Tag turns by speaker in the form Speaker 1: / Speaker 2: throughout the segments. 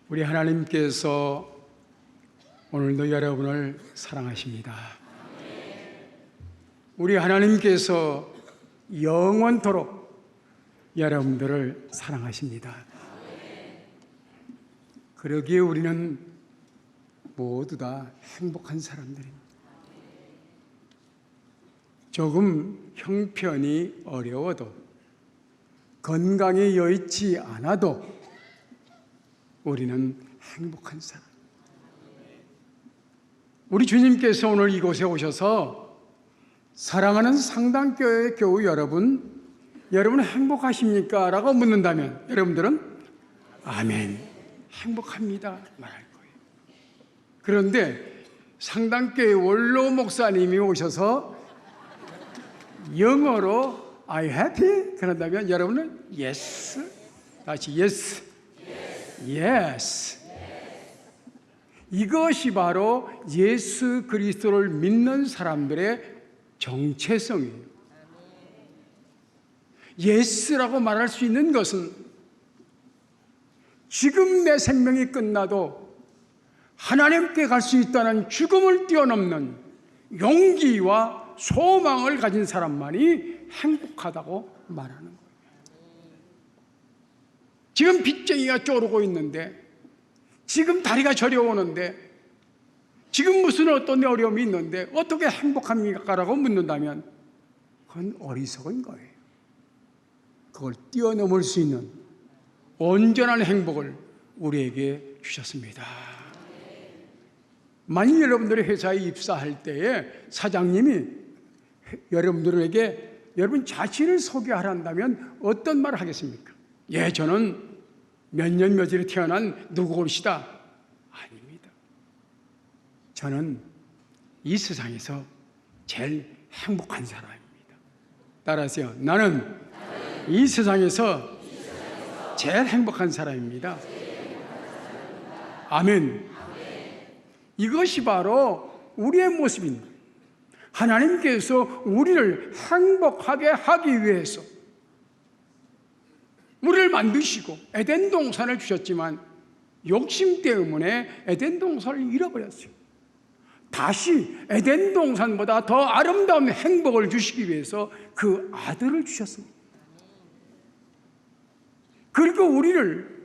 Speaker 1: 우리 하나님께서 오늘도 여러분을 사랑하십니다. 우리 하나님께서 영원토록 여러분들을 사랑하십니다. 그러기에 우리는 모두 다 행복한 사람들입니다. 조금 형편이 어려워도 건강이 여의치 않아도 우리는 행복한 사람. 우리 주님께서 오늘 이곳에 오셔서 사랑하는 상당교회 교우 여러분 행복하십니까? 라고 묻는다면 여러분들은 아멘, 행복합니다 말할 거예요. 그런데 상당교회 원로 목사님이 오셔서 영어로 Are you happy? 그런다면 여러분은 yes, 다시 yes, yes. 이것이 바로 예수 그리스도를 믿는 사람들의 정체성이에요. 예스라고 말할 수 있는 것은 지금 내 생명이 끝나도 하나님께 갈 수 있다는 죽음을 뛰어넘는 용기와 소망을 가진 사람만이 행복하다고 말하는 거예요. 지금 빚쟁이가 쪼르고 있는데, 지금 다리가 저려오는데, 지금 무슨 어떤 어려움이 있는데 어떻게 행복합니까? 라고 묻는다면 그건 어리석은 거예요. 그걸 뛰어넘을 수 있는 온전한 행복을 우리에게 주셨습니다. 만일 여러분들이 회사에 입사할 때에 사장님이 여러분들에게 여러분 자신을 소개하란다면 어떤 말을 하겠습니까? 예, 저는 몇 년 며칠에 태어난 누구올시다. 아닙니다. 저는 이 세상에서 제일 행복한 사람입니다. 따라하세요. 나는 이 세상에서 제일 행복한 사람입니다. 아멘. 이것이 바로 우리의 모습입니다. 하나님께서 우리를 행복하게 하기 위해서 우리를 만드시고 에덴 동산을 주셨지만 욕심 때문에 에덴 동산을 잃어버렸어요. 다시 에덴 동산보다 더 아름다운 행복을 주시기 위해서 그 아들을 주셨습니다. 그리고 우리를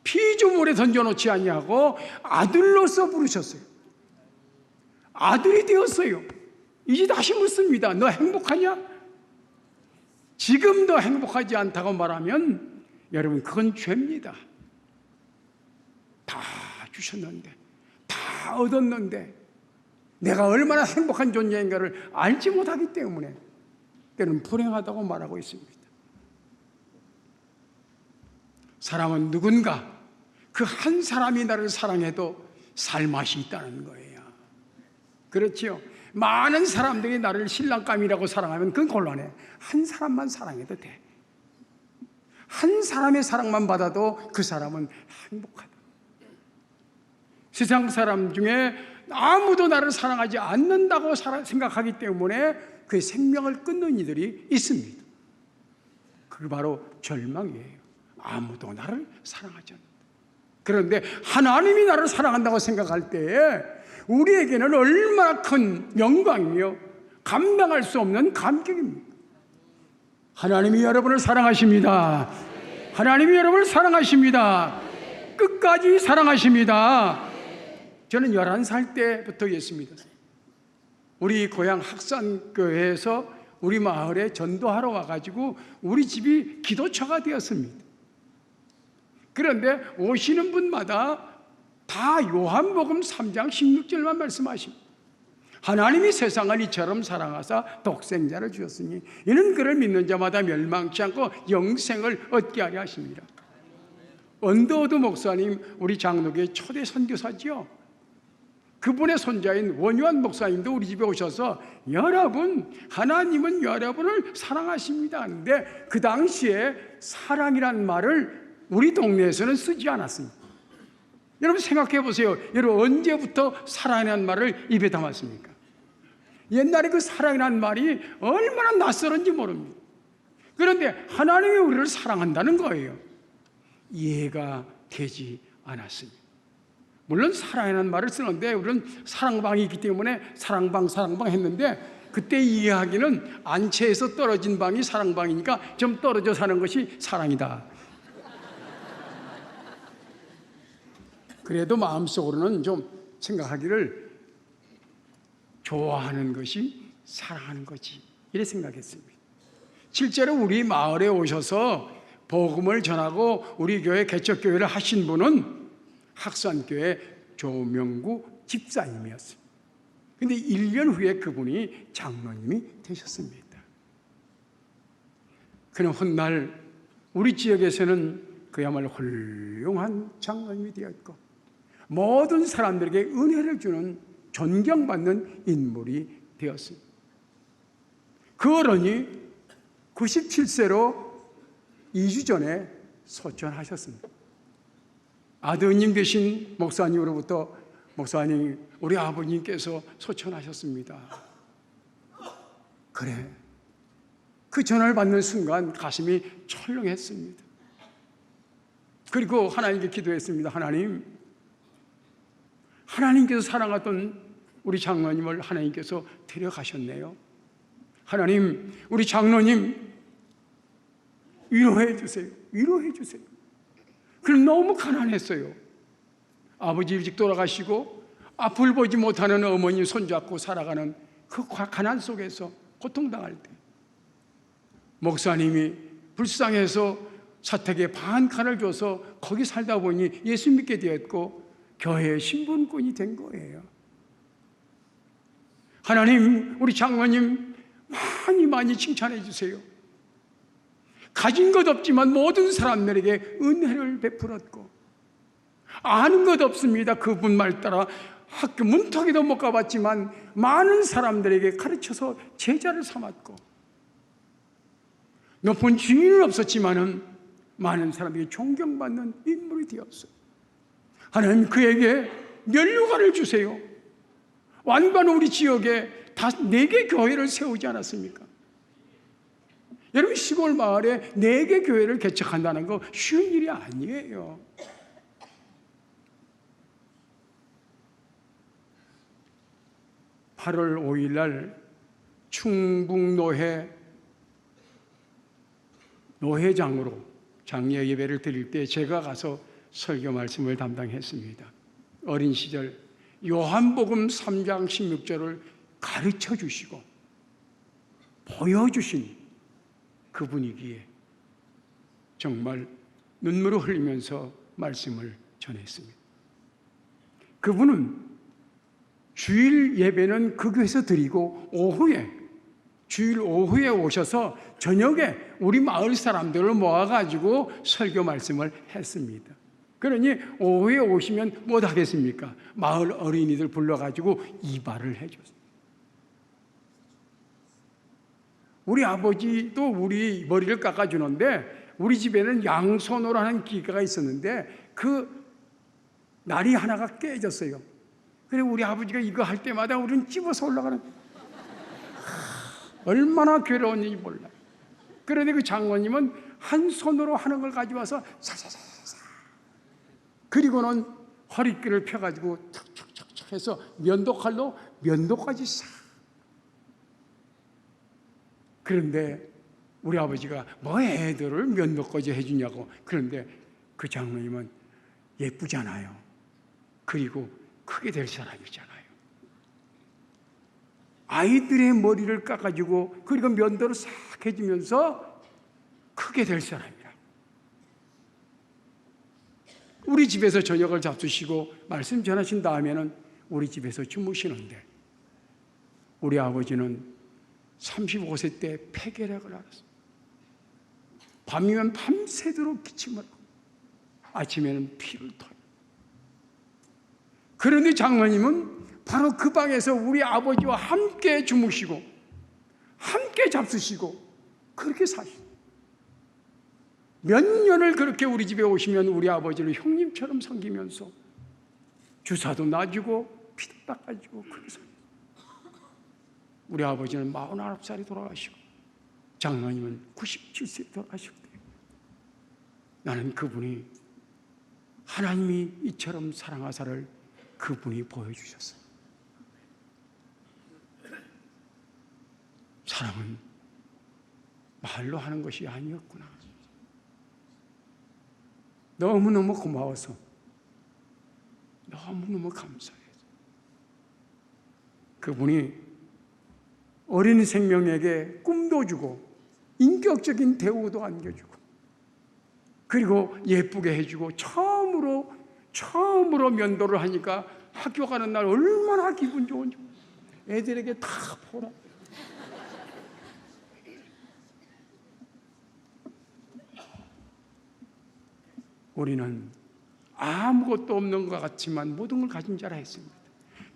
Speaker 1: 피조물에 던져놓지 아니하고 아들로서 부르셨어요. 아들이 되었어요. 이제 다시 묻습니다. 너 행복하냐? 지금도 행복하지 않다고 말하면 여러분 그건 죄입니다. 다 주셨는데, 다 얻었는데 내가 얼마나 행복한 존재인가를 알지 못하기 때문에 때는 불행하다고 말하고 있습니다. 사람은 누군가 그 한 사람이 나를 사랑해도 살 맛이 있다는 거예요. 그렇지요? 많은 사람들이 나를 신랑감이라고 사랑하면 그건 곤란해. 한 사람만 사랑해도 돼. 한 사람의 사랑만 받아도 그 사람은 행복하다. 세상 사람 중에 아무도 나를 사랑하지 않는다고 생각하기 때문에 그 생명을 끊는 이들이 있습니다. 그게 바로 절망이에요. 아무도 나를 사랑하지 않는다. 그런데 하나님이 나를 사랑한다고 생각할 때에 우리에게는 얼마나 큰 영광이며 감당할 수 없는 감격입니다. 하나님이 여러분을 사랑하십니다. 하나님이 여러분을 사랑하십니다. 끝까지 사랑하십니다. 저는 11살 때부터 했습니다. 우리 고향 학산교회에서 우리 마을에 전도하러 와가지고 우리 집이 기도처가 되었습니다. 그런데 오시는 분마다 다 요한복음 3장 16절만 말씀하십니다. 하나님이 세상을 이처럼 사랑하사 독생자를 주셨으니 이는 그를 믿는 자마다 멸망치 않고 영생을 얻게 하려 하십니다. 언더우드 목사님, 우리 장로교의 초대 선교사지요. 그분의 손자인 원유한 목사님도 우리 집에 오셔서 여러분, 하나님은 여러분을 사랑하십니다 하는데 그 당시에 사랑이란 말을 우리 동네에서는 쓰지 않았습니다. 여러분 생각해 보세요. 여러분 언제부터 사랑이라는 말을 입에 담았습니까? 옛날에 그 사랑이라는 말이 얼마나 낯설은지 모릅니다. 그런데 하나님이 우리를 사랑한다는 거예요. 이해가 되지 않았습니다. 물론 사랑이라는 말을 쓰는데 우리는 사랑방이 있기 때문에 사랑방 했는데, 그때 이해하기는 안채에서 떨어진 방이 사랑방이니까 좀 떨어져 사는 것이 사랑이다. 그래도 마음속으로는 좀 생각하기를 좋아하는 것이 사랑하는 거지, 이래 생각했습니다. 실제로 우리 마을에 오셔서 복음을 전하고 우리 교회 개척교회를 하신 분은 학산교회 조명구 집사님이었습니다. 근데 1년 후에 그분이 장로님이 되셨습니다. 그는 훗날 우리 지역에서는 그야말로 훌륭한 장로님이 되었고 모든 사람들에게 은혜를 주는 존경받는 인물이 되었습니다. 그 어른이 97세로 2주 전에 소천하셨습니다. 아드님 되신 목사님으로부터 목사님, 우리 아버님께서 소천하셨습니다. 그래, 그 전화를 받는 순간 가슴이 철렁했습니다. 그리고 하나님께 기도했습니다. 하나님께서 사랑하던 우리 장로님을 하나님께서 데려가셨네요. 하나님, 우리 장로님 위로해 주세요. 위로해 주세요. 그럼 너무 가난했어요. 아버지 일찍 돌아가시고 앞을 보지 못하는 어머니 손잡고 살아가는 그 가난 속에서 고통당할 때 목사님이 불쌍해서 사택에 반 칸을 줘서 거기 살다 보니 예수 믿게 되었고 교회 신분꾼이 된 거예요. 하나님, 우리 장로님 많이 칭찬해 주세요. 가진 것 없지만 모든 사람들에게 은혜를 베풀었고, 아는 것 없습니다. 그분 말 따라 학교 문턱에도 못 가봤지만 많은 사람들에게 가르쳐서 제자를 삼았고, 높은 지위는 없었지만은 많은 사람에게 존경받는 인물이 되었어요. 하나님, 그에게 면류관을 주세요. 완관 우리 지역에 다 4개 교회를 세우지 않았습니까? 여러분, 시골 마을에 4개 교회를 개척한다는 거 쉬운 일이 아니에요. (8월 5일) 날 충북노회 노회장으로 장례 예배를 드릴 때 제가 가서 설교 말씀을 담당했습니다. 어린 시절 요한복음 3장 16절을 가르쳐 주시고 보여주신 그 분위기에 정말 눈물을 흘리면서 말씀을 전했습니다. 그분은 주일 예배는 그 교회에서 드리고 주일 오후에 오셔서 저녁에 우리 마을 사람들을 모아가지고 설교 말씀을 했습니다. 그러니 오후에 오시면 뭐 하겠습니까? 마을 어린이들 불러가지고 이발을 해줬습니다. 우리 아버지도 우리 머리를 깎아주는데 우리 집에는 양손으로 하는 기계가 있었는데 그 날이 하나가 깨졌어요. 그래서 우리 아버지가 이거 할 때마다 우리는 집어서 올라가는, 얼마나 괴로웠는지 몰라요. 그런데 그 장로님은 한 손으로 하는 걸 가져와서 사사사사, 그리고는 허리끈을 펴가지고 탁탁탁탁 해서 면도칼로 면도까지 싹. 그런데 우리 아버지가 뭐 애들을 면도까지 해주냐고. 그런데 그 장로님은 예쁘잖아요. 그리고 크게 될 사람이잖아요. 아이들의 머리를 깎아주고 그리고 면도를 싹 해주면서 크게 될 사람이라. 우리 집에서 저녁을 잡수시고 말씀 전하신 다음에는 우리 집에서 주무시는데 우리 아버지는 35세 때 폐결핵을 앓았습니다. 밤이면 밤새도록 기침을 하고 아침에는 피를 토해요. 그런데 장로님은 바로 그 방에서 우리 아버지와 함께 주무시고 함께 잡수시고 그렇게 사시고, 몇 년을 그렇게 우리 집에 오시면 우리 아버지를 형님처럼 섬기면서 주사도 놔주고 피도 닦아주고 그렇게 살아요. 우리 아버지는 49살이 돌아가시고 장로님은 97세에 돌아가셨대요. 나는 그분이 하나님이 이처럼 사랑하사를 그분이 보여주셨어요. 사랑은 말로 하는 것이 아니었구나. 너무너무 고마워서, 너무너무 감사해서 그분이 어린 생명에게 꿈도 주고 인격적인 대우도 안겨주고 그리고 예쁘게 해주고 처음으로 면도를 하니까 학교 가는 날 얼마나 기분 좋은지 애들에게 다 보라. 우리는 아무것도 없는 것 같지만 모든 걸 가진 자라 했습니다.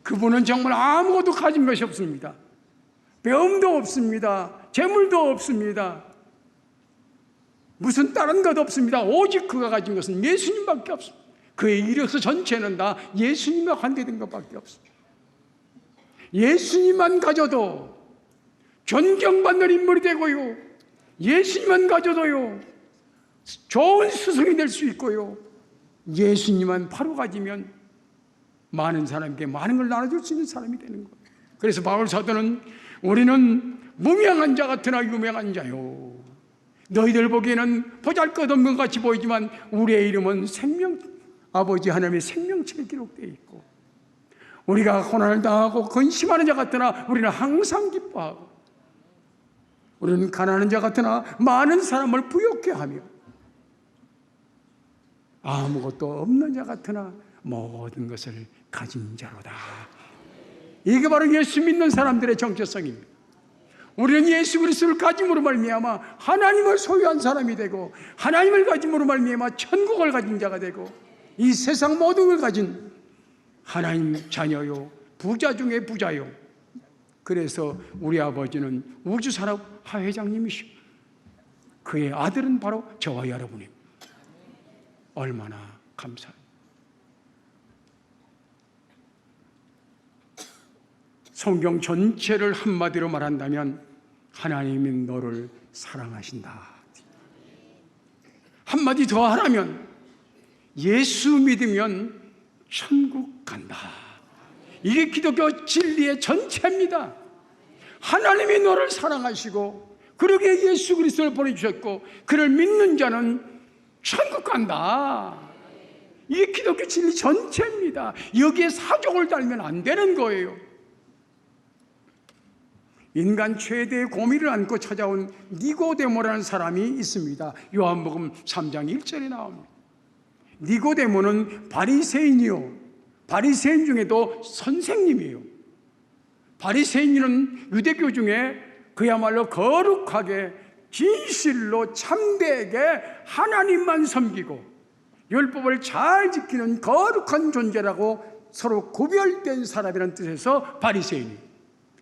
Speaker 1: 그분은 정말 아무것도 가진 것이 없습니다. 배움도 없습니다. 재물도 없습니다. 무슨 다른 것 없습니다. 오직 그가 가진 것은 예수님밖에 없습니다. 그의 이력서 전체는 다 예수님과 관계된 것밖에 없습니다. 예수님만 가져도 존경받는 인물이 되고요, 예수님만 가져도요 좋은 스승이 될 수 있고요, 예수님만 바로 가지면 많은 사람에게 많은 걸 나눠줄 수 있는 사람이 되는 거예요. 그래서 바울 사도는 우리는 무명한 자 같으나 유명한 자요, 너희들 보기에는 보잘것없는 것 같이 보이지만 우리의 이름은 아버지 하나님의 생명책에 기록되어 있고, 우리가 고난을 당하고 근심하는 자 같으나 우리는 항상 기뻐하고, 우리는 가난한 자 같으나 많은 사람을 부욕케 하며, 아무것도 없는 자 같으나 모든 것을 가진 자로다. 이게 바로 예수 믿는 사람들의 정체성입니다. 우리는 예수 그리스도를 가짐으로 말미암아 하나님을 소유한 사람이 되고, 하나님을 가짐으로 말미암아 천국을 가진 자가 되고, 이 세상 모든 걸 가진 하나님 자녀요, 부자 중에 부자요. 그래서 우리 아버지는 우주산업 하회장님이시고 그의 아들은 바로 저와 여러분입니다. 얼마나 감사해요. 성경 전체를 한마디로 말한다면 하나님이 너를 사랑하신다. 한마디 더 하라면 예수 믿으면 천국 간다. 이게 기독교 진리의 전체입니다. 하나님이 너를 사랑하시고 그러기에 예수 그리스도를 보내주셨고 그를 믿는 자는 천국 간다. 이게 기독교 진리 전체입니다. 여기에 사족을 달면 안 되는 거예요. 인간 최대의 고민을 안고 찾아온 니고데모라는 사람이 있습니다. 요한복음 3장 1절에 나옵니다. 니고데모는 바리새인이요, 바리새인 중에도 선생님이에요. 바리새인은 유대교 중에 그야말로 거룩하게 진실로 참되게 하나님만 섬기고 율법을 잘 지키는 거룩한 존재라고 서로 구별된 사람이라는 뜻에서 바리새인이에요.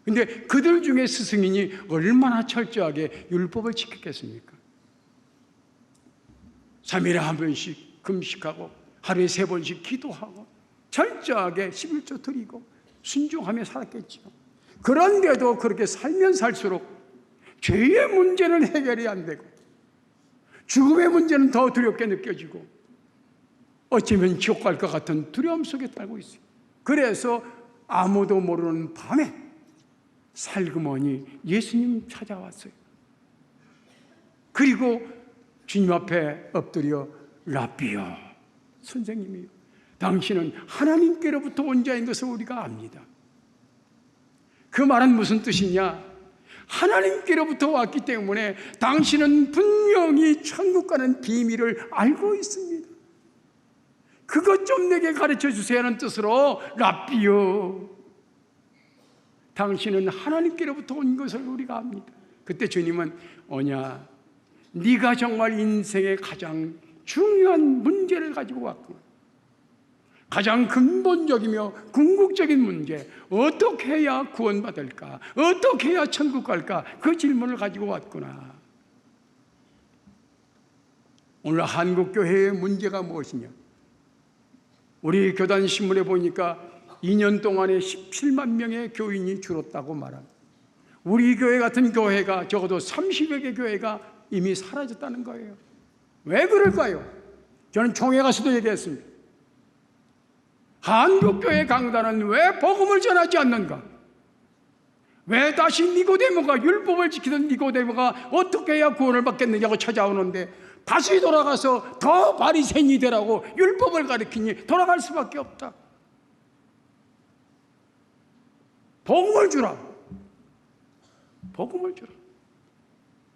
Speaker 1: 근데 그들 중에 스승인이 얼마나 철저하게 율법을 지켰겠습니까? 3일에 한 번씩 금식하고 하루에 3번씩 기도하고 철저하게 11조 드리고 순종하며 살았겠죠. 그런데도 그렇게 살면 살수록 죄의 문제는 해결이 안 되고 죽음의 문제는 더 두렵게 느껴지고 어쩌면 지옥 갈 것 같은 두려움 속에 살고 있어요. 그래서 아무도 모르는 밤에 살그머니 예수님 찾아왔어요. 그리고 주님 앞에 엎드려 라비요, 선생님이요, 당신은 하나님께로부터 온 자인 것을 우리가 압니다. 그 말은 무슨 뜻이냐? 하나님께로부터 왔기 때문에 당신은 분명히 천국 가는 비밀을 알고 있습니다. 그것 좀 내게 가르쳐 주세요 하는 뜻으로 라비요, 당신은 하나님께로부터 온 것을 우리가 압니다. 그때 주님은 오냐, 네가 정말 인생의 가장 중요한 문제를 가지고 왔구나. 가장 근본적이며 궁극적인 문제, 어떻게 해야 구원받을까, 어떻게 해야 천국 갈까, 그 질문을 가지고 왔구나. 오늘 한국교회의 문제가 무엇이냐? 우리 교단 신문에 보니까 2년 동안에 17만 명의 교인이 줄었다고 말합니다. 우리 교회 같은 교회가 적어도 30여 개 교회가 이미 사라졌다는 거예요. 왜 그럴까요? 저는 총회 가서도 얘기했습니다. 한국교회 강단은 왜 복음을 전하지 않는가? 왜 다시 니고데모가, 율법을 지키던 니고데모가 어떻게 해야 구원을 받겠느냐고 찾아오는데 다시 돌아가서 더 바리새인이 되라고 율법을 가르치니 돌아갈 수밖에 없다. 복음을 주라. 복음을 주라.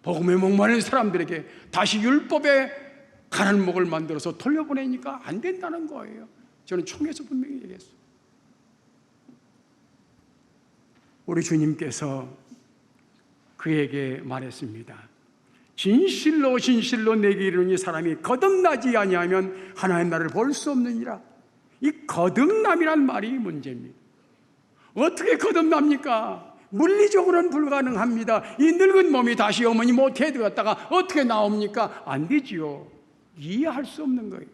Speaker 1: 복음에 목마른 사람들에게 다시 율법에 가는 목을 만들어서 돌려보내니까 안 된다는 거예요. 저는 총회에서 분명히 얘기했어요. 우리 주님께서 그에게 말했습니다. 진실로 진실로 내게 이르니 사람이 거듭나지 아니하면 하나님 나라를 볼 수 없느니라. 이 거듭남이란 말이 문제입니다. 어떻게 거듭납니까? 물리적으로는 불가능합니다. 이 늙은 몸이 다시 어머니 모태에 들어갔다가 어떻게 나옵니까? 안 되지요. 이해할 수 없는 거예요.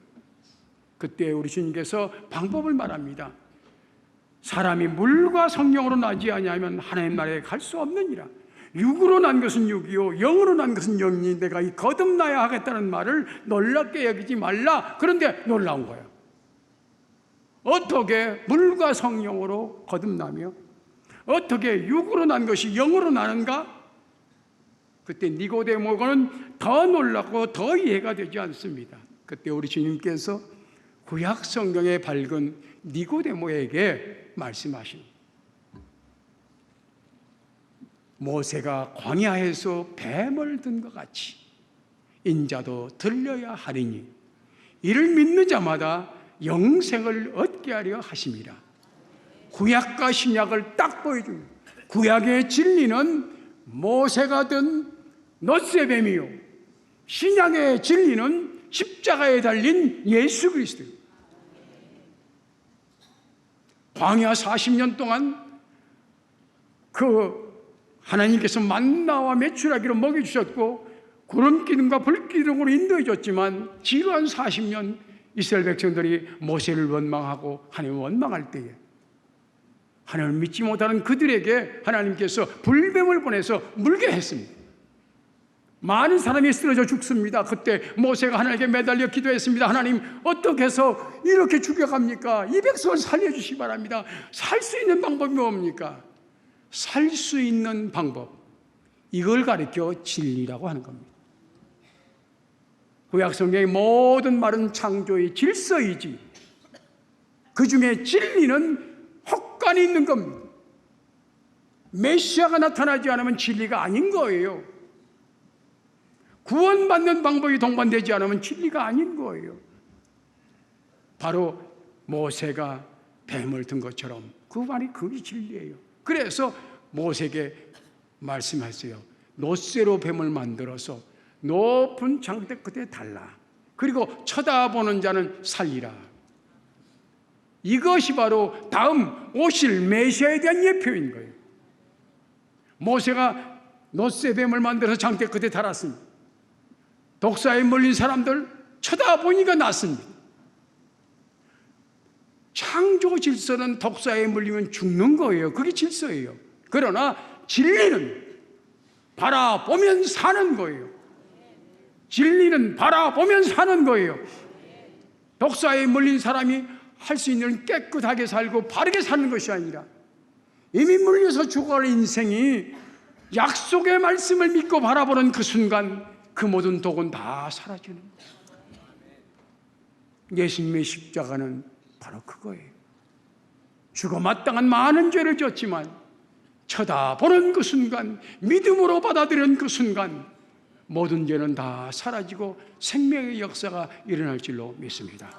Speaker 1: 그때 우리 주님께서 방법을 말합니다. 사람이 물과 성령으로 나지 아니하면 하나님 나라에 갈 수 없느니라. 육으로 난 것은 육이요 영으로 난 것은 영이니 내가 이 거듭나야 하겠다는 말을 놀랍게 여기지 말라. 그런데 놀라운 거예요. 어떻게 물과 성령으로 거듭나며 어떻게 육으로 난 것이 영으로 나는가? 그때 니고데모는 더 놀랍고 더 이해가 되지 않습니다. 그때 우리 주님께서 구약 성경에 밝은 니고데모에게 말씀하십니다. 모세가 광야에서 뱀을 든 것 같이 인자도 들려야 하리니 이를 믿는 자마다 영생을 얻게 하려 하심이라. 구약과 신약을 딱 보여줍니다. 구약의 진리는 모세가 든 놋새뱀이요, 신약의 진리는 십자가에 달린 예수 그리스도. 광야 40년 동안 그 하나님께서 만나와 메추라기로 먹여주셨고 구름 기둥과 불 기둥으로 인도해 줬지만 지루한 40년 이스라엘 백성들이 모세를 원망하고 하나님을 원망할 때에 하나님을 믿지 못하는 그들에게 하나님께서 불뱀을 보내서 물게 했습니다. 많은 사람이 쓰러져 죽습니다. 그때 모세가 하나님께 매달려 기도했습니다. 하나님, 어떻게 해서 이렇게 죽여갑니까? 이 백성을 살려주시기 바랍니다. 살 수 있는 방법이 뭡니까? 살 수 있는 방법, 이걸 가리켜 진리라고 하는 겁니다. 구약 성경의 모든 말은 창조의 질서이지 그 중에 진리는 혹간이 있는 겁니다. 메시아가 나타나지 않으면 진리가 아닌 거예요. 구원받는 방법이 동반되지 않으면 진리가 아닌 거예요. 바로 모세가 뱀을 든 것처럼 그 말이 그게 진리예요. 그래서 모세에게 말씀하세요. 놋새로 뱀을 만들어서 높은 장대 끝에 달라. 그리고 쳐다보는 자는 살리라. 이것이 바로 다음 오실 메시아에 대한 예표인 거예요. 모세가 놋새 뱀을 만들어서 장대 끝에 달았습니다. 독사에 몰린 사람들 쳐다보니까 낫습니다. 창조 질서는 독사에 물리면 죽는 거예요. 그게 질서예요. 그러나 진리는 바라보면 사는 거예요. 진리는 바라보면 사는 거예요. 독사에 물린 사람이 할 수 있는 깨끗하게 살고 바르게 사는 것이 아니라 이미 물려서 죽어갈 인생이 약속의 말씀을 믿고 바라보는 그 순간 그 모든 독은 다 사라지는 거예요. 예수님의 십자가는 바로 그거예요. 죽어 마땅한 많은 죄를 졌지만 쳐다보는 그 순간, 믿음으로 받아들이는 그 순간 모든 죄는 다 사라지고 생명의 역사가 일어날 줄로 믿습니다.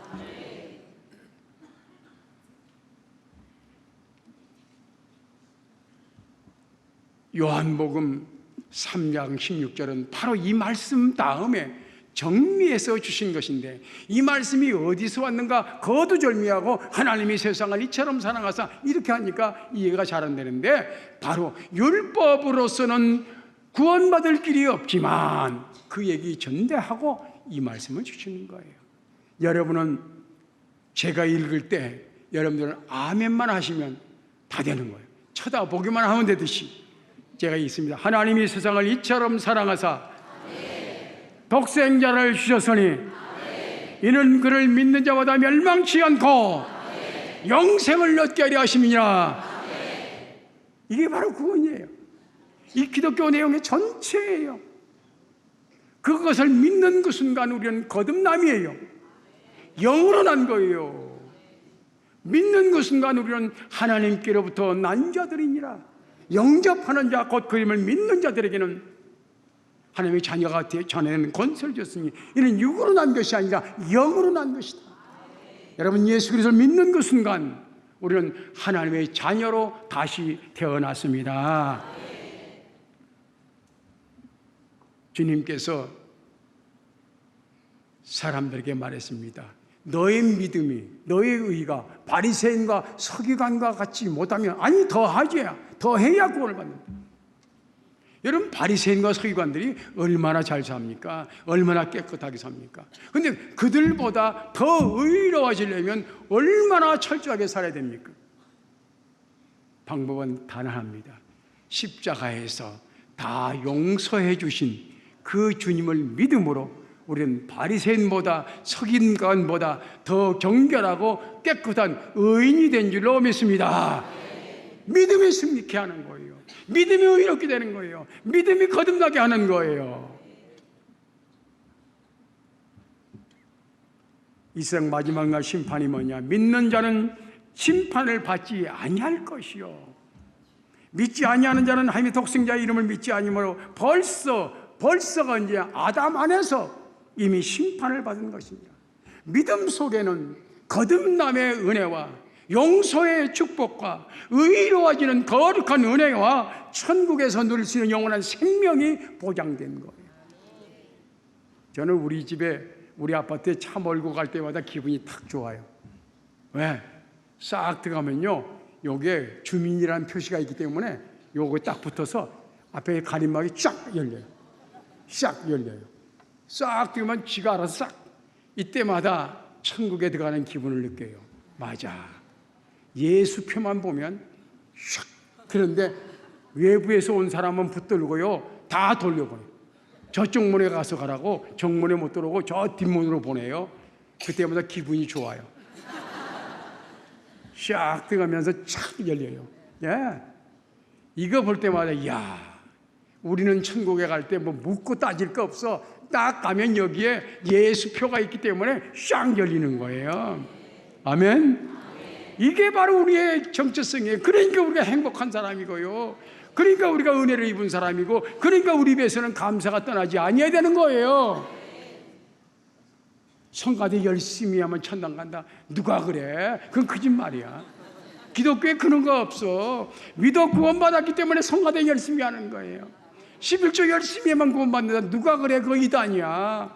Speaker 1: 요한복음 3장 16절은 바로 이 말씀 다음에 정리해서 주신 것인데 이 말씀이 어디서 왔는가 거두절미하고 하나님이 세상을 이처럼 사랑하사 이렇게 하니까 이해가 잘 안 되는데 바로 율법으로서는 구원받을 길이 없지만 그 얘기 전대하고 이 말씀을 주시는 거예요. 여러분은 제가 읽을 때 여러분들은 아멘만 하시면 다 되는 거예요. 쳐다보기만 하면 되듯이 제가 있습니다. 하나님이 세상을 이처럼 사랑하사 독생자를 주셨으니 이는 그를 믿는 자마다 멸망치 않고 영생을 얻게 하려 하심이니라. 이게 바로 구원이에요. 이 기독교 내용의 전체예요. 그것을 믿는 그 순간 우리는 거듭남이에요. 영으로 난 거예요. 믿는 그 순간 우리는 하나님께로부터 난 자들이니라. 영접하는 자 곧 그 이름을 믿는 자들에게는 하나님의 자녀가 자네는 권세를 줬으니 이는 육으로 난 것이 아니라 영으로 난 것이다. 여러분, 예수 그리스도를 믿는 그 순간 우리는 하나님의 자녀로 다시 태어났습니다. 주님께서 사람들에게 말했습니다. 너의 믿음이, 너의 의가 바리새인과 서기관과 같이 못하면, 아니 더해야 구원을 받는다. 여러분, 바리새인과 서기관들이 얼마나 잘 삽니까? 얼마나 깨끗하게 삽니까? 근데 그들보다 더 의로워지려면 얼마나 철저하게 살아야 됩니까? 방법은 단 하나입니다. 십자가에서 다 용서해 주신 그 주님을 믿음으로 우리는 바리새인보다 서기관보다 더 정결하고 깨끗한 의인이 된 줄로 믿습니다. 믿음이 승리케 하는 거예요. 믿음이 의롭게 되는 거예요. 믿음이 거듭나게 하는 거예요. 이 세상 마지막 날 심판이 뭐냐? 믿는 자는 심판을 받지 아니할 것이요, 믿지 아니하는 자는 하나님의 독생자의 이름을 믿지 아니므로 벌써가 이제 아담 안에서 이미 심판을 받은 것입니다. 믿음 속에는 거듭남의 은혜와 용서의 축복과 의로워지는 거룩한 은혜와 천국에서 누릴 수 있는 영원한 생명이 보장된 거예요. 저는 우리 집에, 우리 아파트에 차 몰고 갈 때마다 기분이 탁 좋아요. 왜? 싹 들어가면요, 여기에 주민이라는 표시가 있기 때문에 요거 딱 붙어서 앞에 가림막이 쫙 열려요. 싹 열려요. 싹 들어가면 지가 알아서 싹. 이때마다 천국에 들어가는 기분을 느껴요. 맞아, 예수표만 보면 샥. 그런데 외부에서 온 사람은 붙들고요, 다 돌려보내요. 저쪽 문에 가서 가라고 정문에 못 들어오고 저 뒷문으로 보내요. 그때마다 기분이 좋아요. 샥 들어가면서 촥 열려요. 예. 이거 볼 때마다, 야, 우리는 천국에 갈 때 뭐 묻고 따질 거 없어. 딱 가면 여기에 예수표가 있기 때문에 샥 열리는 거예요. 아멘. 이게 바로 우리의 정체성이에요. 그러니까 우리가 행복한 사람이고요, 그러니까 우리가 은혜를 입은 사람이고, 그러니까 우리 입에서는 감사가 떠나지 아니어야 되는 거예요. 성가대 열심히 하면 천당 간다. 누가 그래? 그건 거짓말이야. 기독교에 그런 거 없어. 믿어 구원받았기 때문에 성가대 열심히 하는 거예요. 11조 열심히 하면 구원받는다. 누가 그래? 그거 이단이야.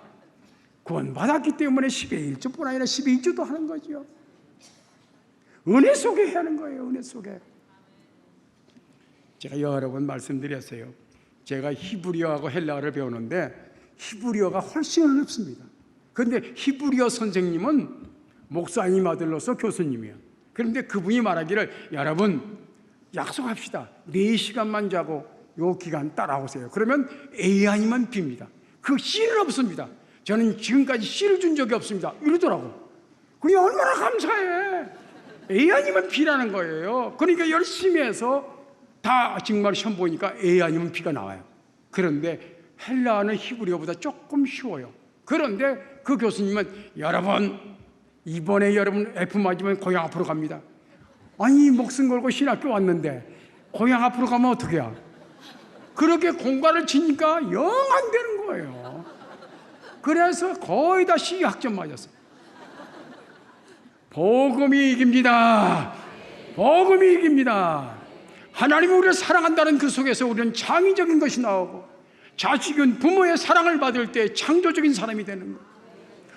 Speaker 1: 구원받았기 때문에 10의 1조뿐 아니라 10의 2조도 하는 거죠. 은혜 속에 해야 하는 거예요. 은혜 속에. 제가 여러 번 말씀드렸어요. 제가 히브리어하고 헬라어를 배우는데 히브리어가 훨씬 어렵습니다. 그런데 히브리어 선생님은 목사님 아들로서 교수님이에요. 그런데 그분이 말하기를, 여러분 약속합시다. 4시간만 자고 요 기간 따라오세요. 그러면 A 아니면 B입니다. 그 C는 없습니다. 저는 지금까지 C를 준 적이 없습니다. 이러더라고. 그게 얼마나 감사해. A 아니면 B라는 거예요. 그러니까 열심히 해서 다 정말 시험 보니까 A 아니면 B가 나와요. 그런데 헬라어는 히브리어보다 조금 쉬워요. 그런데 그 교수님은, 여러분 이번에 여러분 F 맞으면 고향 앞으로 갑니다. 아니, 목숨 걸고 신학교 왔는데 고향 앞으로 가면 어떻게 해요? 그렇게 공과를 치니까 영 안 되는 거예요. 그래서 거의 다 C학점 맞았어요. 복음이 이깁니다. 복음이 이깁니다. 하나님이 우리를 사랑한다는 그 속에서 우리는 창의적인 것이 나오고, 자식은 부모의 사랑을 받을 때 창조적인 사람이 되는 거예요.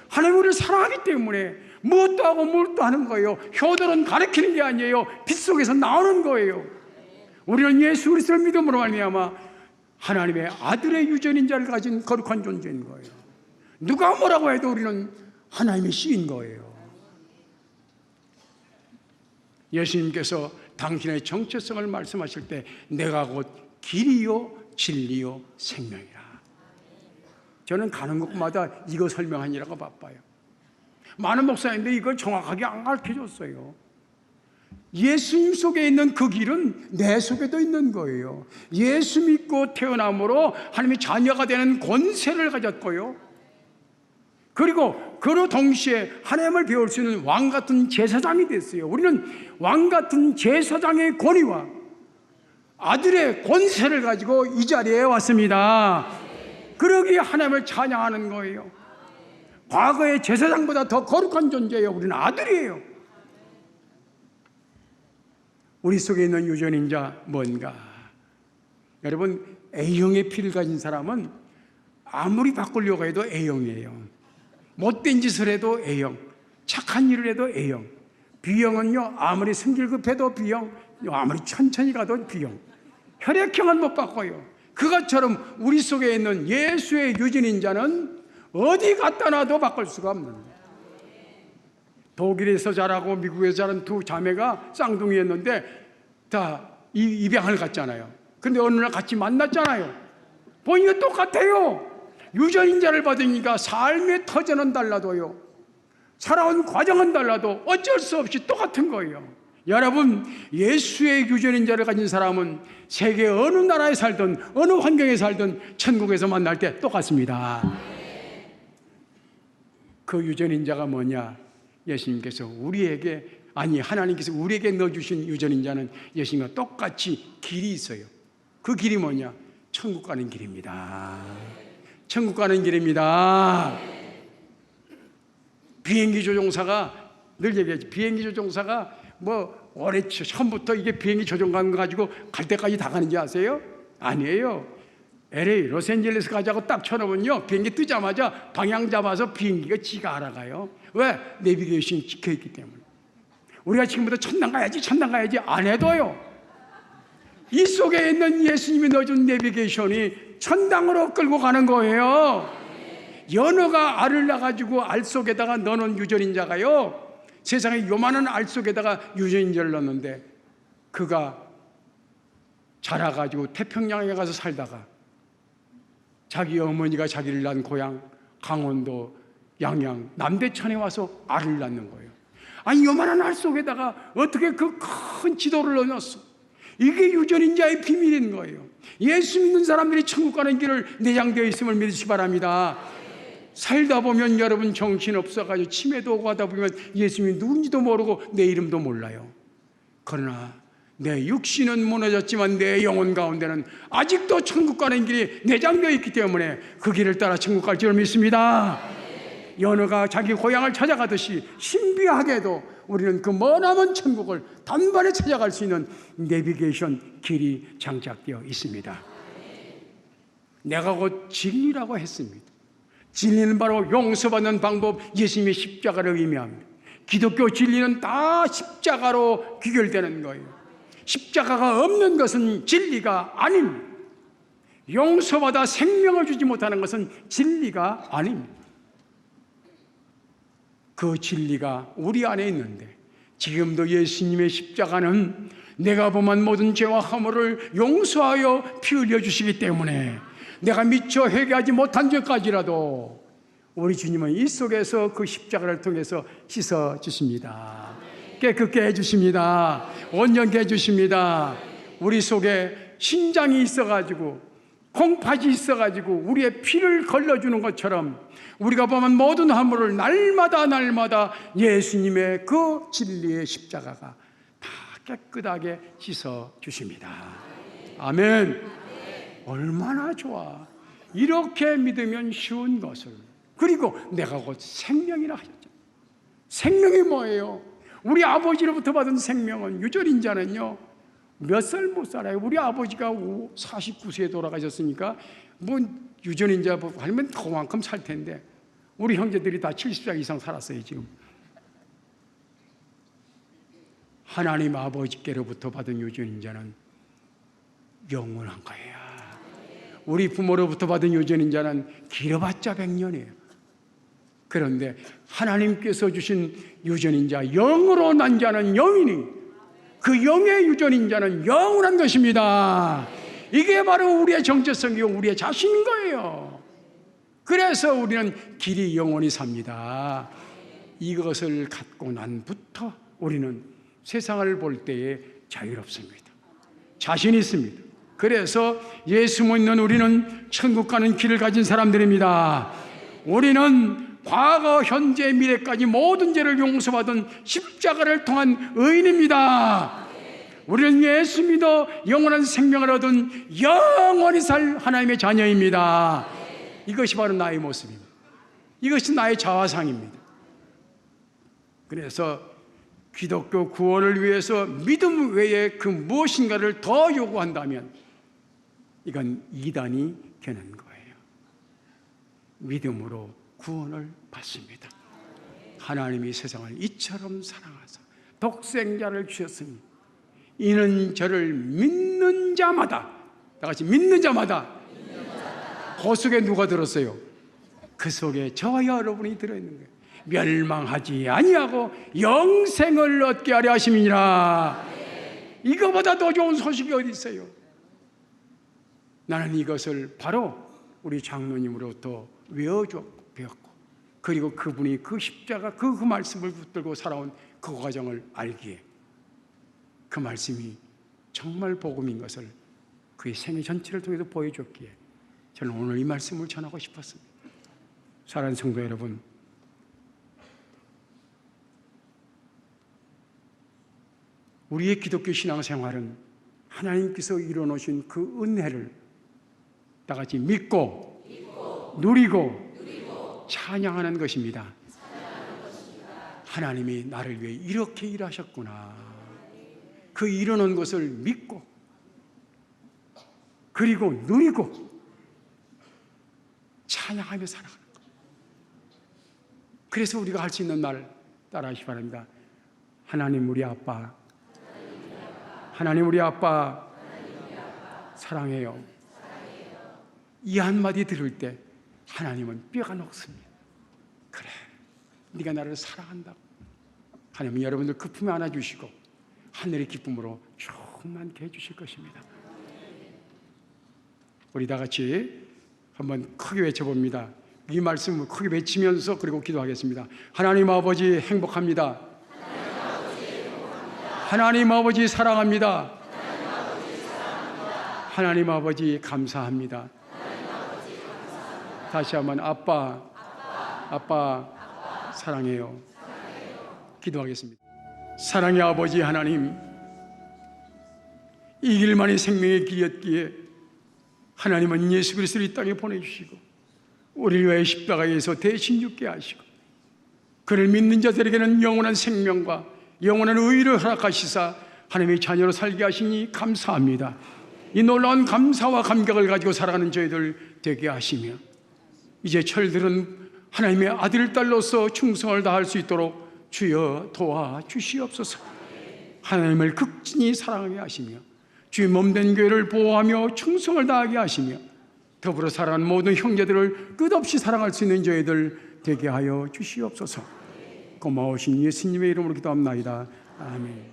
Speaker 1: 하나님이 우리를 사랑하기 때문에 무엇도 하고 무엇도 하는 거예요. 효도는 가르치는 게 아니에요. 빛 속에서 나오는 거예요. 우리는 예수 그리스도를 믿음으로 말미암아 하나님의 아들의 유전인 자를 가진 거룩한 존재인 거예요. 누가 뭐라고 해도 우리는 하나님의 씨인 거예요. 예수님께서 당신의 정체성을 말씀하실 때, 내가 곧 길이요 진리요 생명이라. 저는 가는 곳마다 이거 설명하느라고 바빠요. 많은 목사님들이 이걸 정확하게 안 가르쳐줬어요. 예수님 속에 있는 그 길은 내 속에도 있는 거예요. 예수 믿고 태어남으로 하나님의 자녀가 되는 권세를 가졌고요. 그리고 그 동시에 하나님을 배울 수 있는 왕 같은 제사장이 됐어요. 우리는 왕 같은 제사장의 권위와 아들의 권세를 가지고 이 자리에 왔습니다. 그러기에 하나님을 찬양하는 거예요. 과거의 제사장보다 더 거룩한 존재예요. 우리는 아들이에요. 우리 속에 있는 유전인 자 뭔가? 여러분, A형의 피를 가진 사람은 아무리 바꾸려고 해도 A형이에요. 못된 짓을 해도 A형, 착한 일을 해도 A형. B형은요, 아무리 승질급해도 B형, 아무리 천천히 가도 B형. 혈액형은 못 바꿔요. 그것처럼 우리 속에 있는 예수의 유전인 자는 어디 갖다 놔도 바꿀 수가 없는 거예요. 독일에서 자라고 미국에서 자란 두 자매가 쌍둥이였는데 다 입양을 갔잖아요. 근데 어느 날 같이 만났잖아요. 보니까 똑같아요. 유전인자를 받으니까 삶의 터전은 달라도요, 살아온 과정은 달라도 어쩔 수 없이 똑같은 거예요. 여러분, 예수의 유전인자를 가진 사람은 세계 어느 나라에 살든 어느 환경에 살든 천국에서 만날 때 똑같습니다. 그 유전인자가 뭐냐? 예수님께서 우리에게, 아니 하나님께서 우리에게 넣어주신 유전인자는 예수님과 똑같이 길이 있어요. 그 길이 뭐냐? 천국 가는 길입니다. 천국 가는 길입니다. 비행기 조종사가 늘 얘기하지, 비행기 조종사가 뭐 올해 처음부터 이게 비행기 조종관 가지고 갈 때까지 다 가는지 아세요? 아니에요. LA 로스앤젤레스 가자고 딱 쳐놓으면요, 비행기 뜨자마자 방향 잡아서 비행기가 지가 알아가요. 왜? 내비게이션이 찍혀있기 때문에. 우리가 지금부터 천당 가야지 안 해도요, 이 속에 있는 예수님이 넣어준 내비게이션이 천당으로 끌고 가는 거예요. 연어가 알을 낳아가지고 알 속에다가 넣어놓은 유전인자가요, 세상에 요만한 알 속에다가 유전인자를 넣었는데 그가 자라가지고 태평양에 가서 살다가 자기 어머니가 자기를 낳은 고향 강원도 양양 남대천에 와서 알을 낳는 거예요. 아니, 요만한 알 속에다가 어떻게 그 큰 지도를 넣어놨어? 이게 유전인자의 비밀인 거예요. 예수 믿는 사람들이 천국 가는 길을 내장되어 있음을 믿으시기 바랍니다. 살다 보면 여러분 정신없어가지고 치매도 오고 하다 보면 예수님이 누군지도 모르고 내 이름도 몰라요. 그러나 내 육신은 무너졌지만 내 영혼 가운데는 아직도 천국 가는 길이 내장되어 있기 때문에 그 길을 따라 천국 갈 줄 믿습니다. 연어가 자기 고향을 찾아가듯이 신비하게도 우리는 그 머나먼 천국을 단번에 찾아갈 수 있는 내비게이션 길이 장착되어 있습니다. 내가 곧 진리라고 했습니다. 진리는 바로 용서받는 방법, 예수님의 십자가를 의미합니다. 기독교 진리는 다 십자가로 귀결되는 거예요. 십자가가 없는 것은 진리가 아닙니다. 용서받아 생명을 주지 못하는 것은 진리가 아닙니다. 그 진리가 우리 안에 있는데 지금도 예수님의 십자가는 내가 범한 모든 죄와 허물을 용서하여 피 흘려 주시기 때문에 내가 미처 회개하지 못한 죄까지라도 우리 주님은 이 속에서 그 십자가를 통해서 씻어 주십니다. 깨끗게 해주십니다. 온전케 해주십니다. 우리 속에 신장이 있어가지고 콩팥이 있어가지고 우리의 피를 걸러주는 것처럼 우리가 범한 모든 허물을 날마다 예수님의 그 진리의 십자가가 다 깨끗하게 씻어 주십니다. 아멘. 얼마나 좋아. 이렇게 믿으면 쉬운 것을. 그리고 내가 곧 생명이라 하셨죠. 생명이 뭐예요? 우리 아버지로부터 받은 생명은, 유전인자는요 몇 살 못 살아요. 우리 아버지가 49세에 돌아가셨으니까 뭐 유전인자 하면 그만큼 살 텐데 우리 형제들이 다 70살 이상 살았어요. 지금 하나님 아버지께로부터 받은 유전인자는 영원한 거예요. 우리 부모로부터 받은 유전인자는 길어봤자 100년이에요. 그런데 하나님께서 주신 유전인자, 영으로 난 자는 영이니 그 영의 유전인자는 영원한 것입니다. 이게 바로 우리의 정체성이고 우리의 자신인 거예요. 그래서 우리는 길이 영원히 삽니다. 이것을 갖고 난부터 우리는 세상을 볼 때에 자유롭습니다. 자신 있습니다. 그래서 예수 믿는 우리는 천국 가는 길을 가진 사람들입니다. 우리는 과거, 현재, 미래까지 모든 죄를 용서받은 십자가를 통한 의인입니다. 우리는 예수 믿어 영원한 생명을 얻은 영원히 살 하나님의 자녀입니다. 이것이 바로 나의 모습입니다. 이것이 나의 자화상입니다. 그래서 기독교 구원을 위해서 믿음 외에 그 무엇인가를 더 요구한다면 이건 이단이 겨눈 거예요. 믿음으로 구원을 받습니다. 하나님이 세상을 이처럼 사랑하사 독생자를 주셨으니 이는 저를 믿는 자마다, 다 같이 믿는 자마다. 그 속에 누가 들었어요? 그 속에 저와 여러분이 들어있는 거예요. 멸망하지 아니하고 영생을 얻게 하려 하심이니라. 이거보다 더 좋은 소식이 어디 있어요? 나는 이것을 바로 우리 장로님으로부터 배웠고, 그리고 그분이 그 십자가 그 말씀을 붙들고 살아온 그 과정을 알기에 그 말씀이 정말 복음인 것을 그의 생애 전체를 통해서 보여줬기에 저는 오늘 이 말씀을 전하고 싶었습니다. 사랑하는 성도 여러분, 우리의 기독교 신앙생활은 하나님께서 이뤄놓으신 그 은혜를 다 같이 믿고 누리고 찬양하는 것입니다. 하나님이 나를 위해 이렇게 일하셨구나. 그 이뤄놓은 것을 믿고 그리고 누리고 찬양하며 살아가는 것. 그래서 우리가 할 수 있는 말 따라하시기 바랍니다. 하나님 우리 아빠, 하나님 우리 아빠 사랑해요. 이 한마디 들을 때 하나님은 뼈가 녹습니다. 그래, 네가 나를 사랑한다고. 하나님은 여러분들 그 품에 안아주시고 하늘의 기쁨으로 충만케 해주실 것입니다. 우리 다 같이 한번 크게 외쳐봅니다. 이 말씀을 크게 외치면서 그리고 기도하겠습니다. 하나님 아버지 행복합니다. 하나님 아버지 사랑합니다. 하나님 아버지 감사합니다. 다시 한번 아빠 사랑해요. 기도하겠습니다. 사랑의 아버지 하나님, 이 길만이 생명의 길이었기에 하나님은 예수 그리스도를 이 땅에 보내주시고 우리를 위해 십자가에서 대신 죽게 하시고 그를 믿는 자들에게는 영원한 생명과 영원한 의의를 허락하시사 하나님의 자녀로 살게 하시니 감사합니다. 이 놀라운 감사와 감격을 가지고 살아가는 저희들 되게 하시며 이제 철들은 하나님의 아들 딸로서 충성을 다할 수 있도록 주여 도와주시옵소서. 하나님을 극진히 사랑하게 하시며 주의 몸된 교회를 보호하며 충성을 다하게 하시며 더불어 살아가는 모든 형제들을 끝없이 사랑할 수 있는 저희들 되게 하여 주시옵소서. 고마우신 예수님의 이름으로 기도합나이다. 아멘.